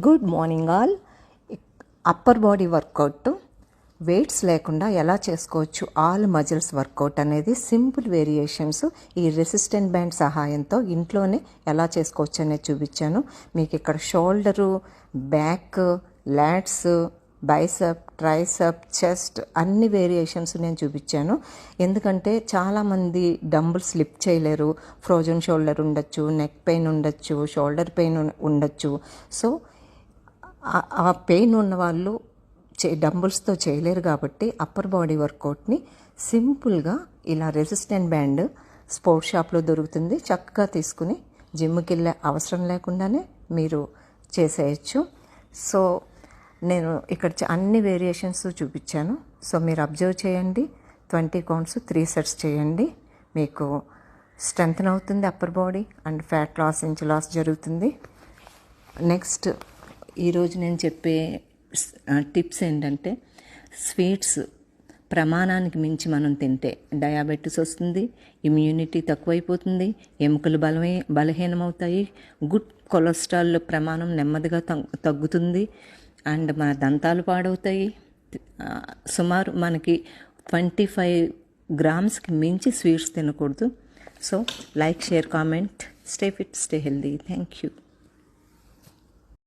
Good morning all. Upper body work out weights లేకుండా ఎలా చేసుకోవచ్చు, ఆల్ మజిల్స్ వర్కౌట్ అనేది సింపుల్ వేరియేషన్స్ ఈ రెసిస్టెంట్ బ్యాండ్ సహాయంతో ఇంట్లోనే ఎలా చేసుకోవచ్చు అనేది చూపించాను మీకు. ఇక్కడ shoulder, back, LADS, bicep, triceps, chest అన్ని వేరియేషన్స్ నేను చూపించాను. ఎందుకంటే చాలామంది డంబుల్స్ లిఫ్ట్ చేయలేరు. ఫ్రోజన్ షోల్డర్ ఉండొచ్చు, నెక్ పెయిన్ ఉండొచ్చు, షోల్డర్ పెయిన్ ఉండొచ్చు. సో ఆ పెయిన్ ఉన్న వాళ్ళు డంబుల్స్తో చేయలేరు కాబట్టి అప్పర్ బాడీ వర్కౌట్ని సింపుల్గా ఇలా రెసిస్టెంట్ బ్యాండ్ స్పోర్ట్స్ షాప్లో దొరుకుతుంది, చక్కగా తీసుకుని జిమ్కి వెళ్ళే అవసరం లేకుండానే మీరు చేసేయచ్చు. సో నేను ఇక్కడ అన్ని వేరియేషన్స్ చూపించాను. సో మీరు అబ్జర్వ్ చేయండి. 20 కౌంట్స్ 3 సెట్స్ చేయండి. మీకు స్ట్రెంగ్తన్ అవుతుంది upper body and fat loss, inch loss జరుగుతుంది. నెక్స్ట్ ఈరోజు నేను చెప్పే టిప్స్ ఏంటంటే, స్వీట్స్ ప్రమాణానికి మించి మనం తింటే డయాబెటీస్ వస్తుంది, ఇమ్యూనిటీ తక్కువైపోతుంది, ఎముకలు బలహీనమవుతాయి, గుడ్ కొలెస్ట్రాల్ ప్రమాణం నెమ్మదిగా తగ్గుతుంది అండ్ మన దంతాలు పాడవుతాయి. సుమారు మనకి 25 గ్రామ్స్కి మించి స్వీట్స్ తినకూడదు. So like, share, comment. Stay fit, stay healthy. Thank you.